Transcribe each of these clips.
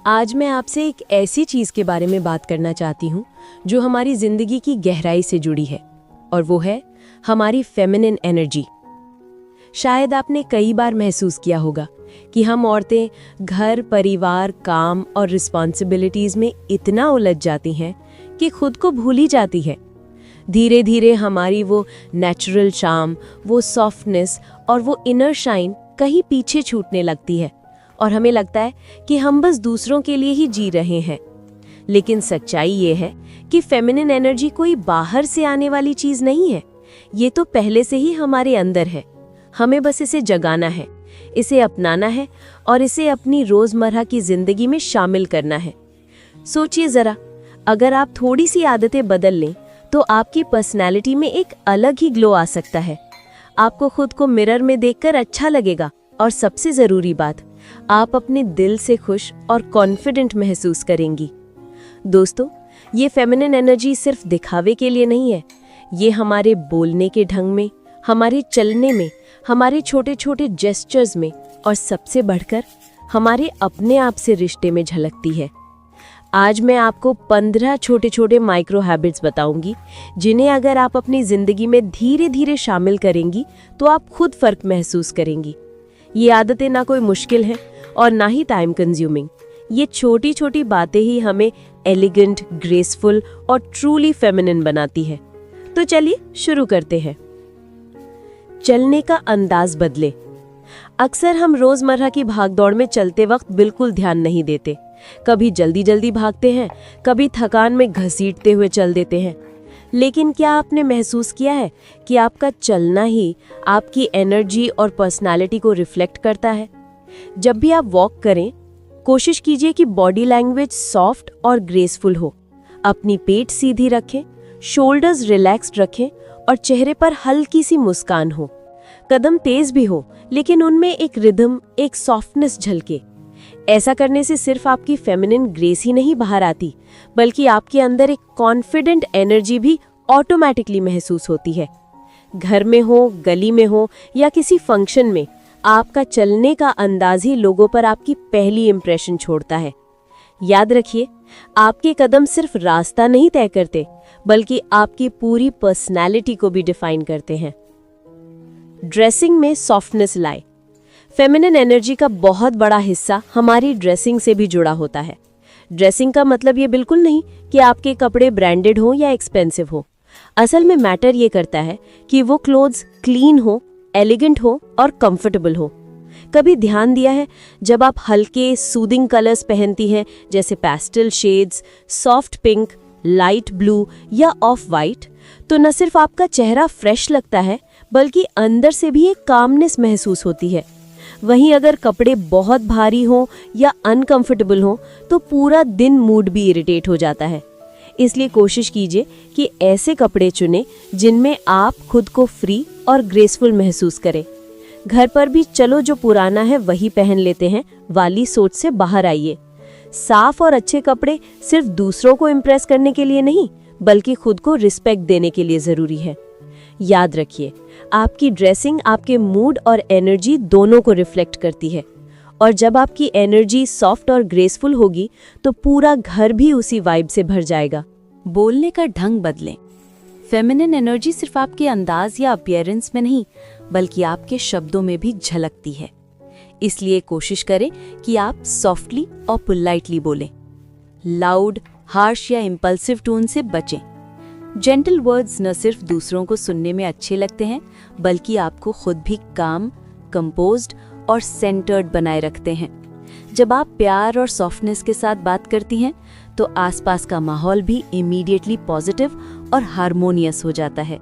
आज मैं आपसे एक ऐसी चीज़ के बारे में बात करना चाहती हूँ जो हमारी ज़िंदगी की गहराई से जुड़ी है, और वो है हमारी फेमिनिन एनर्जी। शायद आपने कई बार महसूस किया होगा कि हम औरतें घर, परिवार, काम और रिस्पॉन्सिबिलिटीज़ में इतना उलझ जाती हैं कि खुद को भूल ही जाती है। धीरे धीरे हमारी वो नेचुरल चार्म, वो सॉफ्टनेस और वो इनर शाइन कहीं पीछे छूटने लगती है, और हमें लगता है कि हम बस दूसरों के लिए ही जी रहे हैं। लेकिन सच्चाई ये है कि फेमिनिन एनर्जी कोई बाहर से आने वाली चीज़ नहीं है, ये तो पहले से ही हमारे अंदर है। हमें बस इसे जगाना है, इसे अपनाना है और इसे अपनी रोज़मर्रा की ज़िंदगी में शामिल करना है। सोचिए ज़रा, अगर आप थोड़ी सी आदतें बदल लें तो आपकी पर्सनैलिटी में एक अलग ही ग्लो आ सकता है। आपको खुद को मिरर में देखकर अच्छा लगेगा, और सबसे ज़रूरी बात, आप अपने दिल से खुश और कॉन्फिडेंट महसूस करेंगी। दोस्तों, ये फेमिनिन एनर्जी सिर्फ दिखावे के लिए नहीं है, ये हमारे बोलने के ढंग में, हमारे चलने में, हमारे छोटे छोटे जेस्चर्स में, और सबसे बढ़कर हमारे अपने आप से रिश्ते में झलकती है। आज मैं आपको 15 छोटे छोटे माइक्रो हैबिट्स बताऊंगी, जिन्हें अगर आप अपनी ज़िंदगी में धीरे धीरे शामिल करेंगी तो आप खुद फ़र्क महसूस करेंगी। ये आदतें ना कोई मुश्किल हैं और ना ही टाइम कंज्यूमिंग। ये छोटी छोटी बातें ही हमें एलिगेंट, ग्रेसफुल और ट्रूली फेमिनिन बनाती है। तो चलिए शुरू करते हैं। चलने का अंदाज बदले। अक्सर हम रोज़मर्रा की भागदौड़ में चलते वक्त बिल्कुल ध्यान नहीं देते। कभी जल्दी जल्दी भागते हैं, कभी थकान में घसीटते हुए चल देते हैं। लेकिन क्या आपने महसूस किया है कि आपका चलना ही आपकी एनर्जी और पर्सनालिटी को रिफ्लेक्ट करता है? जब भी आप वॉक करें, कोशिश कीजिए कि बॉडी लैंग्वेज सॉफ्ट और ग्रेसफुल हो। अपनी पेट सीधी रखें, शोल्डर्स रिलैक्स्ड रखें और चेहरे पर हल्की सी मुस्कान हो। कदम तेज भी हो, लेकिन उनमें एक रिदम, एक सॉफ्टनेस झलके। ऐसा करने से सिर्फ आपकी फेमिनिन ग्रेस ही नहीं बाहर आती, बल्कि आपके अंदर एक कॉन्फिडेंट एनर्जी भी ऑटोमेटिकली महसूस होती है। घर में हो, गली में हो या किसी फंक्शन में, आपका चलने का अंदाज ही लोगों पर आपकी पहली इंप्रेशन छोड़ता है। याद रखिए, आपके कदम सिर्फ रास्ता नहीं तय करते, बल्कि आपकी पूरी पर्सनैलिटी को भी डिफाइन करते हैं। ड्रेसिंग में सॉफ्टनेस लाए। फेमिनिन एनर्जी का बहुत बड़ा हिस्सा हमारी ड्रेसिंग से भी जुड़ा होता है। ड्रेसिंग का मतलब ये बिल्कुल नहीं कि आपके कपड़े ब्रांडेड हो या एक्सपेंसिव हो। असल में मैटर ये करता है कि वो क्लोथ्स क्लीन हो, एलिगेंट हो और कंफर्टेबल हो। कभी ध्यान दिया है, जब आप हल्के सूदिंग कलर्स पहनती हैं, जैसे pastel shades, soft pink, light blue या ऑफ वाइट, तो न सिर्फ आपका चेहरा फ्रेश लगता है, बल्कि अंदर से भी एक कामनेस महसूस होती है। वहीं अगर कपड़े बहुत भारी हों या अनकंफर्टेबल हों, तो पूरा दिन मूड भी इरिटेट हो जाता है। इसलिए कोशिश कीजिए कि ऐसे कपड़े चुनें जिनमें आप खुद को फ्री और ग्रेसफुल महसूस करें। घर पर भी चलो जो पुराना है वही पहन लेते हैं वाली सोच से बाहर आइए। साफ और अच्छे कपड़े सिर्फ दूसरों को इम्प्रेस करने के लिए नहीं, बल्कि खुद को रिस्पेक्ट देने के लिए ज़रूरी है। याद रखिए, आपकी ड्रेसिंग आपके मूड और एनर्जी दोनों को रिफ्लेक्ट करती है, और जब आपकी एनर्जी सॉफ्ट और ग्रेसफुल होगी तो पूरा घर भी उसी वाइब से भर जाएगा। बोलने का ढंग बदलें। फेमिनिन एनर्जी सिर्फ आपके अंदाज या अपीयरेंस में नहीं, बल्कि आपके शब्दों में भी झलकती है। इसलिए कोशिश करें कि आप सॉफ्टली और पोलाइटली बोलें। लाउड, हार्श या इम्पल्सिव टोन से बचें। जेंटल वर्ड्स न सिर्फ दूसरों को सुनने में अच्छे लगते हैं, बल्कि आपको खुद भी काम, कंपोज्ड और सेंटर्ड बनाए रखते हैं। जब आप प्यार और सॉफ्टनेस के साथ बात करती हैं, तो आसपास का माहौल भी इमीडिएटली पॉजिटिव और हार्मोनियस हो जाता है।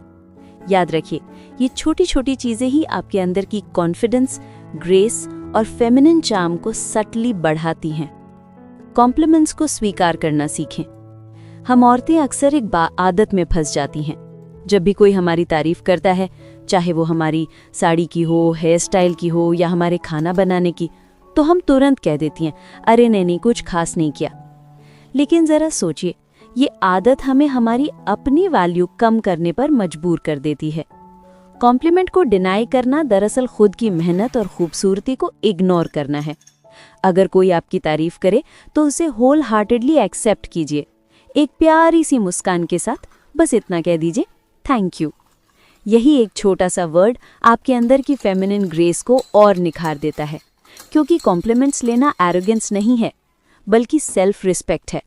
याद रखिए, ये छोटी छोटी चीजें ही आपके अंदर की कॉन्फिडेंस, ग्रेस और फेमिनिन चार्म को सटली बढ़ाती हैं। कॉम्प्लीमेंट्स को स्वीकार करना सीखें। हम औरतें अक्सर एक आदत में फंस जाती हैं। जब भी कोई हमारी तारीफ करता है, चाहे वो हमारी साड़ी की हो, हेयर स्टाइल की हो या हमारे खाना बनाने की, तो हम तुरंत कह देती हैं, अरे नहीं, कुछ खास नहीं किया। लेकिन ज़रा सोचिए, ये आदत हमें हमारी अपनी वैल्यू कम करने पर मजबूर कर देती है। कॉम्प्लीमेंट को डिनाई करना दरअसल खुद की मेहनत और खूबसूरती को इग्नोर करना है। अगर कोई आपकी तारीफ करे तो उसे होल हार्टेडली एक्सेप्ट कीजिए। एक प्यारी सी मुस्कान के साथ बस इतना कह दीजिए, थैंक यू। यही एक छोटा सा वर्ड आपके अंदर की फेमिनिन ग्रेस को और निखार देता है, क्योंकि कॉम्प्लीमेंट्स लेना एरोगेंस नहीं है, बल्कि सेल्फ रिस्पेक्ट है।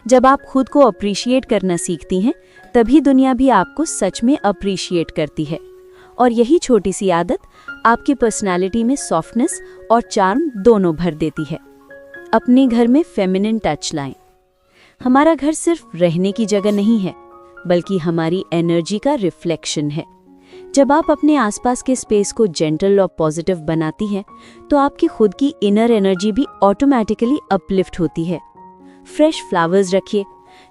जब आप खुद को अप्रिशिएट करना सीखती हैं, तभी दुनिया भी आपको सच में अप्रिशिएट करती है। और यही छोटी सी आदत आपकी पर्सनालिटी में सॉफ्टनेस और चार्म दोनों भर देती है। अपने घर में फेमिनिन टच लाएं। हमारा घर सिर्फ रहने की जगह नहीं है, बल्कि हमारी एनर्जी का रिफ्लेक्शन है। जब आप अपने आसपास के स्पेस को जेंटल और पॉजिटिव बनाती हैं, तो आपकी खुद की इनर एनर्जी भी ऑटोमेटिकली अपलिफ्ट होती है। फ्रेश फ्लावर्स रखिए,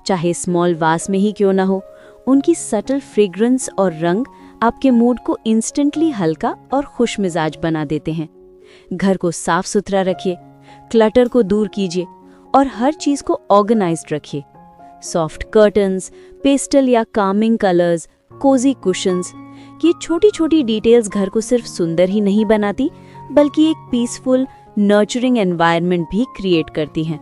चाहे स्मॉल वास में ही क्यों ना हो। उनकी सटल फ्रेग्रेंस और रंग आपके मूड को इंस्टेंटली हल्का और खुशमिजाज बना देते हैं। घर को साफ सुथरा रखिए, क्लटर को दूर कीजिए और हर चीज को ऑर्गेनाइज्ड रखिए। सॉफ्ट कर्टन्स, पेस्टल या कामिंग कलर्स, कोजी कुशन्स, ये छोटी छोटी डिटेल्स घर को सिर्फ सुंदर ही नहीं बनाती, बल्कि एक पीसफुल, नर्चरिंग एनवायरनमेंट भी क्रिएट करती हैं।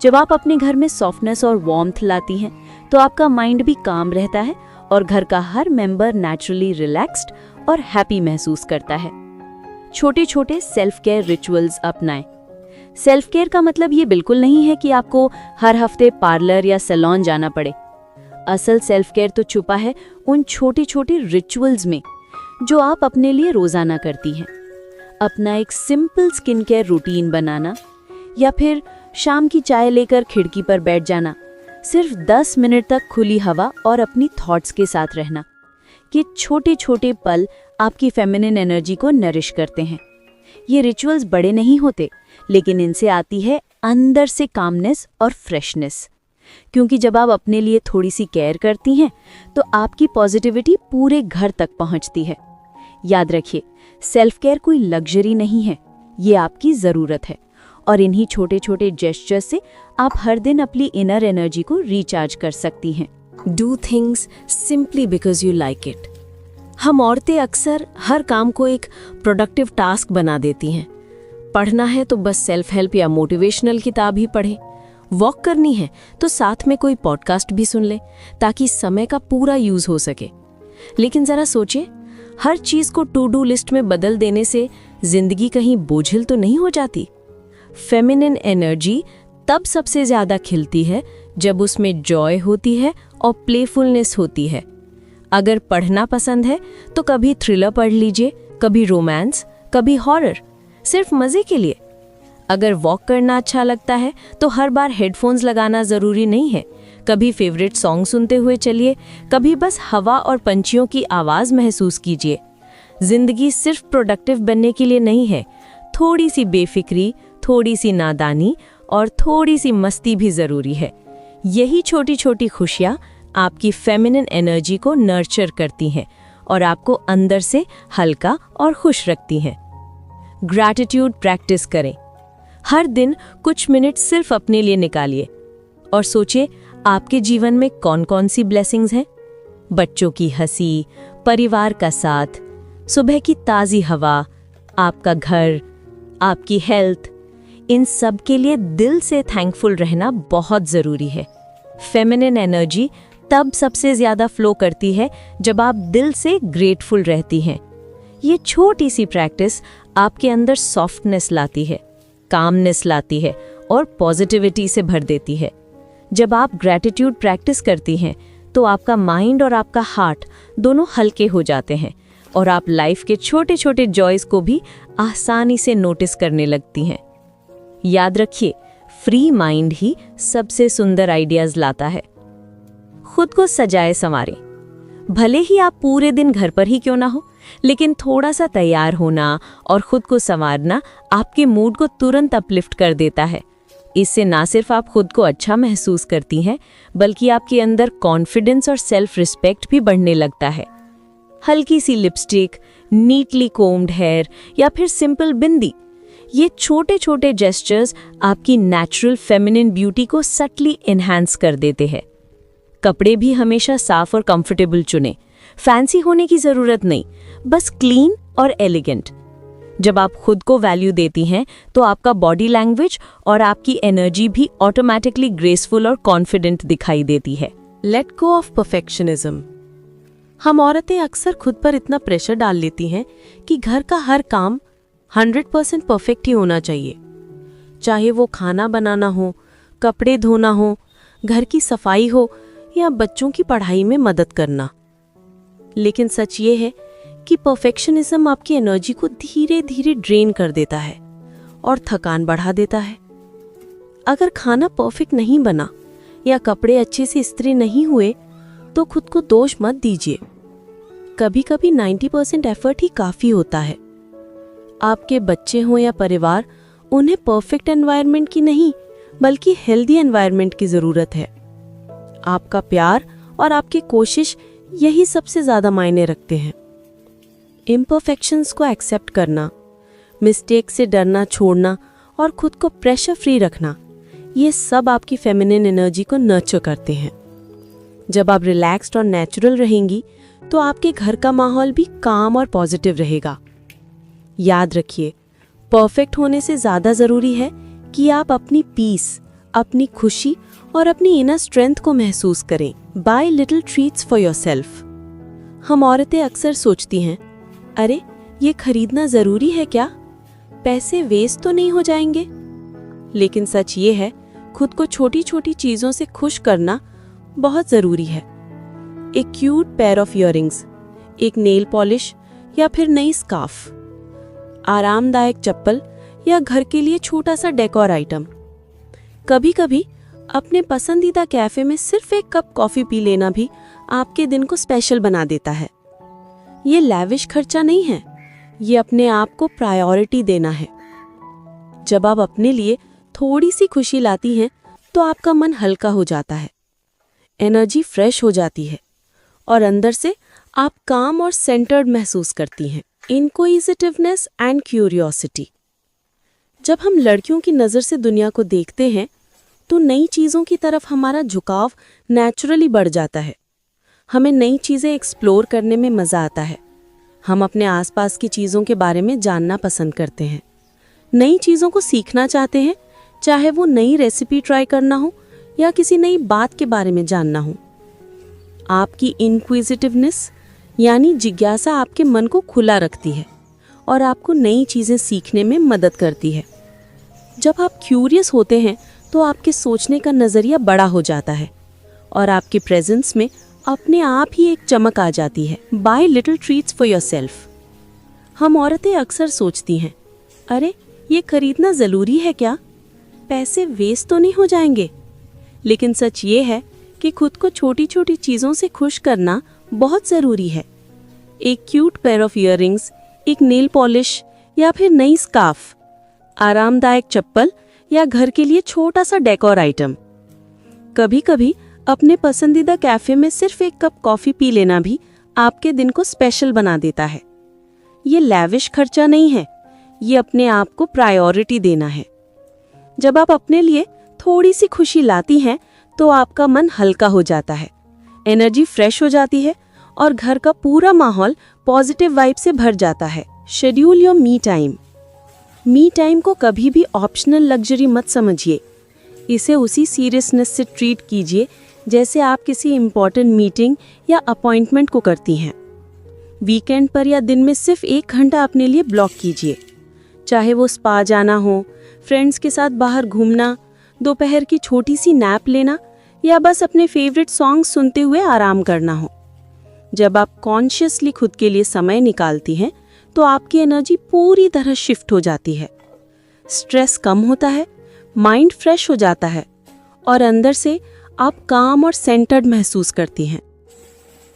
जब आप अपने घर में सॉफ्टनेस और वार्मथ लाती हैं, तो आपका माइंड भी काम रहता है और घर का हर मेंबर नेचुरली रिलैक्स्ड और हैप्पी महसूस करता है। छोटे छोटे सेल्फ केयर रिचुअल्स अपनाएं। सेल्फ केयर का मतलब ये बिल्कुल नहीं है कि आपको हर हफ्ते पार्लर या सैलून जाना पड़े। असल सेल्फ केयर तो छुपा है उन छोटे छोटे रिचुअल्स में, जो आप अपने लिए रोजाना करती हैं। अपना एक सिंपल स्किन केयर रूटीन बनाना, या फिर शाम की चाय लेकर खिड़की पर बैठ जाना, सिर्फ 10 मिनट तक खुली हवा और अपनी थॉट्स के साथ रहना। ये छोटे छोटे पल आपकी फेमिनिन एनर्जी को नरिश करते हैं। ये रिचुअल्स बड़े नहीं होते, लेकिन इनसे आती है अंदर से कामनेस और फ्रेशनेस। क्योंकि जब आप अपने लिए थोड़ी सी केयर करती हैं, तो आपकी पॉजिटिविटी पूरे घर तक पहुंचती है। याद रखिए, सेल्फ केयर कोई लग्जरी नहीं है, ये आपकी ज़रूरत है। और इन्हीं छोटे छोटे जेस्चर से आप हर दिन अपनी इनर एनर्जी को रिचार्ज कर सकती हैं। Do things simply because you like it. हम औरतें अक्सर हर काम को एक प्रोडक्टिव टास्क बना देती हैं। पढ़ना है तो बस सेल्फ हेल्प या मोटिवेशनल किताब ही पढ़ें। वॉक करनी है तो साथ में कोई पॉडकास्ट भी सुन ले, ताकि समय का पूरा यूज हो सके। लेकिन जरा सोचिए, हर चीज को टू डू लिस्ट में बदल देने से जिंदगी कहीं बोझिल तो नहीं हो जाती? फेमिनिन एनर्जी तब सबसे ज्यादा खिलती है जब उसमें जॉय होती है और प्लेफुलनेस होती है। अगर पढ़ना पसंद है तो कभी थ्रिलर पढ़ लीजिए, कभी रोमांस, कभी हॉरर, सिर्फ मजे के लिए। अगर वॉक करना अच्छा लगता है तो हर बार हेडफोन्स लगाना जरूरी नहीं है। कभी फेवरेट सॉन्ग सुनते हुए चलिए, कभी बस हवा और पंछियों की आवाज महसूस कीजिए। जिंदगी सिर्फ प्रोडक्टिव बनने के लिए नहीं है, थोड़ी सी बेफिक्री, थोड़ी सी नादानी और थोड़ी सी मस्ती भी जरूरी है। यही छोटी छोटी खुशियाँ आपकी फेमिनिन एनर्जी को नर्चर करती हैं और आपको अंदर से हल्का और खुश रखती हैं। ग्रैटिट्यूड प्रैक्टिस करें। हर दिन कुछ मिनट सिर्फ अपने लिए निकालिए और सोचिए आपके जीवन में कौन कौन सी ब्लेसिंग्स हैं। बच्चों की हंसी, परिवार का साथ, सुबह की ताज़ी हवा, आपका घर, आपकी हेल्थ, इन सब के लिए दिल से थैंकफुल रहना बहुत ज़रूरी है। फेमिनिन एनर्जी तब सबसे ज़्यादा फ्लो करती है जब आप दिल से ग्रेटफुल रहती हैं। ये छोटी सी प्रैक्टिस आपके अंदर सॉफ्टनेस लाती है, कामनेस लाती है और पॉजिटिविटी से भर देती है। जब आप ग्रैटिट्यूड प्रैक्टिस करती हैं तो आपका माइंड और आपका हार्ट दोनों हल्के हो जाते हैं और आप लाइफ के छोटे छोटे जॉयस को भी आसानी से नोटिस करने लगती हैं। याद रखिए, फ्री माइंड ही सबसे सुंदर आइडियाज लाता है। खुद को सजाए संवारें। भले ही आप पूरे दिन घर पर ही क्यों ना हो, लेकिन थोड़ा सा तैयार होना और खुद को संवारना आपके मूड को तुरंत अपलिफ्ट कर देता है। इससे ना सिर्फ आप खुद को अच्छा महसूस करती हैं, बल्कि आपके अंदर कॉन्फिडेंस और सेल्फ रिस्पेक्ट भी बढ़ने लगता है। हल्की सी लिपस्टिक, नीटली कोम्ड हेयर या फिर सिंपल बिंदी, ये छोटे छोटे जेस्चर्स आपकी नेचुरल फेमिनिन ब्यूटी को सटली एनहांस कर देते हैं। कपड़े भी हमेशा साफ और कंफर्टेबल चुनें। फैंसी होने की जरूरत नहीं, बस क्लीन और एलिगेंट। जब आप खुद को वैल्यू देती हैं तो आपका बॉडी लैंग्वेज और आपकी एनर्जी भी ऑटोमेटिकली ग्रेसफुल और कॉन्फिडेंट दिखाई देती है। Let go of perfectionism. हम औरतें अक्सर खुद पर इतना प्रेशर डाल लेती हैं कि घर का हर काम 100% परफेक्ट ही होना चाहिए, चाहे वो खाना बनाना हो, कपड़े धोना हो, घर की सफाई हो या बच्चों की पढ़ाई में मदद करना। लेकिन सच ये है कि परफेक्शनिज्म आपकी एनर्जी को धीरे धीरे ड्रेन कर देता है और थकान बढ़ा देता है। अगर खाना परफेक्ट नहीं बना या कपड़े अच्छे से इस्त्री नहीं हुए तो खुद को दोष मत दीजिए। कभी कभी 90% एफर्ट ही काफ़ी होता है। आपके बच्चे हों या परिवार, उन्हें परफेक्ट एनवायरनमेंट की नहीं बल्कि हेल्दी एनवायरनमेंट की ज़रूरत है। आपका प्यार और आपकी कोशिश यही सबसे ज़्यादा मायने रखते हैं। इम्परफेक्शंस को एक्सेप्ट करना, मिस्टेक से डरना छोड़ना और खुद को प्रेशर फ्री रखना, ये सब आपकी फेमिनिन एनर्जी को नर्चर करते हैं। जब आप रिलैक्स्ड और नेचुरल रहेंगी तो आपके घर का माहौल भी काम और पॉजिटिव रहेगा। याद रखिए, परफेक्ट होने से ज़्यादा ज़रूरी है कि आप अपनी पीस, अपनी खुशी और अपनी इनर स्ट्रेंथ को महसूस करें। Bye little treats for yourself. हम औरतें अक्सर सोचती हैं, अरे ये खरीदना ज़रूरी है क्या, पैसे वेस्ट तो नहीं हो जाएंगे। लेकिन सच ये है, खुद को छोटी छोटी चीज़ों से खुश करना बहुत ज़रूरी है। एक क्यूट पेयर ऑफ इयररिंग्स, एक नेल पॉलिश या फिर नई स्कार्फ, आरामदायक चप्पल या घर के लिए छोटा सा डेकोर आइटम। कभी कभी अपने पसंदीदा कैफे में सिर्फ एक कप कॉफ़ी पी लेना भी आपके दिन को स्पेशल बना देता है। ये लैविश खर्चा नहीं है, ये अपने आप को प्रायोरिटी देना है। जब आप अपने लिए थोड़ी सी खुशी लाती हैं तो आपका मन हल्का हो जाता है, एनर्जी फ्रेश हो जाती है और अंदर से आप काम और सेंटर्ड महसूस करती हैं। Inquisitiveness and curiosity. जब हम लड़कियों की नज़र से दुनिया को देखते हैं तो नई चीज़ों की तरफ हमारा झुकाव नेचुरली बढ़ जाता है। हमें नई चीज़ें एक्सप्लोर करने में मज़ा आता है। हम अपने आसपास की चीज़ों के बारे में जानना पसंद करते हैं, नई चीज़ों को सीखना चाहते हैं, चाहे वो नई रेसिपी ट्राई करना हो या किसी नई बात के बारे में जानना हो। आपकी इनक्विजिटिवनेस यानी जिज्ञासा आपके मन को खुला रखती है और आपको नई चीज़ें सीखने में मदद करती है। जब आप क्यूरियस होते हैं तो आपके सोचने का नज़रिया बड़ा हो जाता है और आपकी प्रेजेंस में अपने आप ही एक चमक आ जाती है। Bye little treats for yourself. हम औरतें अक्सर सोचती हैं, अरे ये खरीदना ज़रूरी है क्या, पैसे वेस्ट तो नहीं हो जाएंगे। लेकिन सच ये है कि खुद को छोटी छोटी चीज़ों से खुश करना बहुत ज़रूरी है। एक क्यूट पेयर ऑफ इयररिंग्स, एक नेल पॉलिश या फिर नई स्कार्फ, आरामदायक चप्पल या घर के लिए छोटा सा डेकोर आइटम। कभी कभी अपने पसंदीदा कैफे में सिर्फ एक कप कॉफ़ी पी लेना भी आपके दिन को स्पेशल बना देता है। ये लैविश खर्चा नहीं है, ये अपने आप को प्रायोरिटी देना है। जब आप अपने लिए थोड़ी सी खुशी लाती हैं तो आपका मन हल्का हो जाता है, एनर्जी फ्रेश हो जाती है और घर का पूरा माहौल पॉजिटिव वाइब से भर जाता है। Schedule your me time. Me time को कभी भी ऑप्शनल लग्जरी मत समझिए। इसे उसी सीरियसनेस से ट्रीट कीजिए जैसे आप किसी इम्पॉर्टेंट मीटिंग या अपॉइंटमेंट को करती हैं। वीकेंड पर या दिन में सिर्फ 1 घंटा अपने लिए ब्लॉक कीजिए, चाहे वो स्पा जाना हो, फ्रेंड्स के साथ बाहर घूमना, दोपहर की छोटी सी नैप लेना या बस अपने फेवरेट सॉन्ग सुनते हुए आराम करना हो। जब आप कॉन्शियसली खुद के लिए समय निकालती हैं तो आपकी एनर्जी पूरी तरह शिफ्ट हो जाती है, स्ट्रेस कम होता है, माइंड फ्रेश हो जाता है और अंदर से आप काम और सेंटर्ड महसूस करती हैं।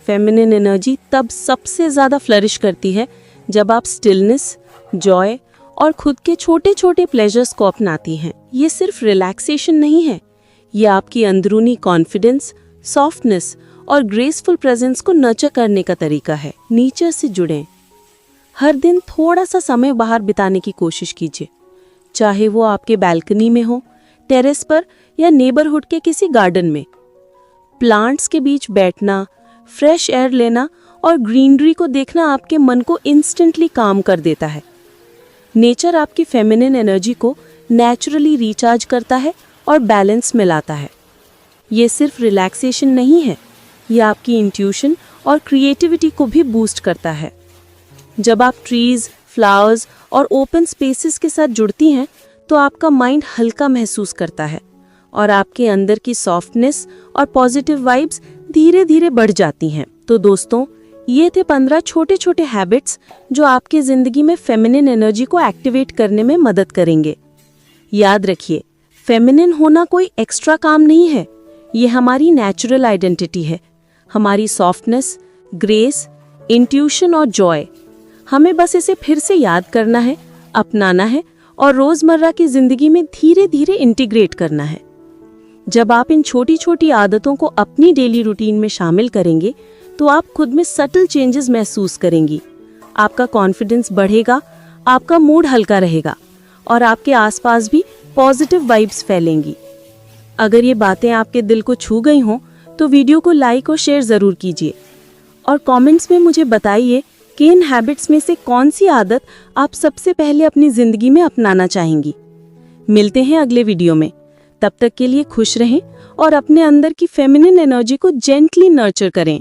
फेमिनिन एनर्जी तब सबसे ज़्यादा फ्लरिश करती है जब आप स्टिलनेस, जॉय और खुद के छोटे छोटे प्लेजर्स को अपनाती हैं। ये सिर्फ रिलैक्सेशन नहीं है, ये आपकी अंदरूनी कॉन्फिडेंस, सॉफ्टनेस और ग्रेसफुल प्रेजेंस को नर्चर करने का तरीका है। नेचर से जुड़ें। हर दिन थोड़ा सा समय बाहर बिताने की कोशिश कीजिए, चाहे वो आपके बालकनी में हो, टेरेस पर या नेबरहुड के किसी गार्डन में। प्लांट्स के बीच बैठना, फ्रेश एयर लेना और ग्रीनरी को देखना आपके मन को इंस्टेंटली काम कर देता है। नेचर आपकी फेमिनिन एनर्जी को नेचुरली रिचार्ज करता है और बैलेंस में लाता है। ये सिर्फ रिलैक्सेशन नहीं है, ये आपकी इंट्यूशन और क्रिएटिविटी को भी बूस्ट करता है। जब आप ट्रीज, फ्लावर्स और ओपन स्पेसेस के साथ जुड़ती हैं तो आपका माइंड हल्का महसूस करता है और आपके अंदर की सॉफ्टनेस और पॉजिटिव वाइब्स धीरे धीरे बढ़ जाती हैं। तो दोस्तों, ये थे 15 छोटे छोटे हैबिट्स जो आपके ज़िंदगी में फेमिनिन एनर्जी को एक्टिवेट करने में मदद करेंगे। याद रखिए, फेमिनिन होना कोई एक्स्ट्रा काम नहीं है, ये हमारी नेचुरल आइडेंटिटी है, हमारी सॉफ्टनेस, ग्रेस, इंट्यूशन और जॉय। हमें बस इसे फिर से याद करना है, अपनाना है और रोज़मर्रा की ज़िंदगी में धीरे धीरे इंटीग्रेट करना है। जब आप इन छोटी छोटी आदतों को अपनी डेली रूटीन में शामिल करेंगे तो आप खुद में सटल चेंजेस महसूस करेंगी। आपका कॉन्फिडेंस बढ़ेगा, आपका मूड हल्का रहेगा और आपके आसपास भी पॉजिटिव वाइब्स फैलेंगी। अगर ये बातें आपके दिल को छू गई हों तो वीडियो को लाइक और शेयर ज़रूर कीजिए और कमेंट्स में मुझे बताइए कि इन हैबिट्स में से कौन सी आदत आप सबसे पहले अपनी ज़िंदगी में अपनाना चाहेंगी। मिलते हैं अगले वीडियो में। तब तक के लिए खुश रहें और अपने अंदर की फेमिनिन एनर्जी को जेंटली नर्चर करें।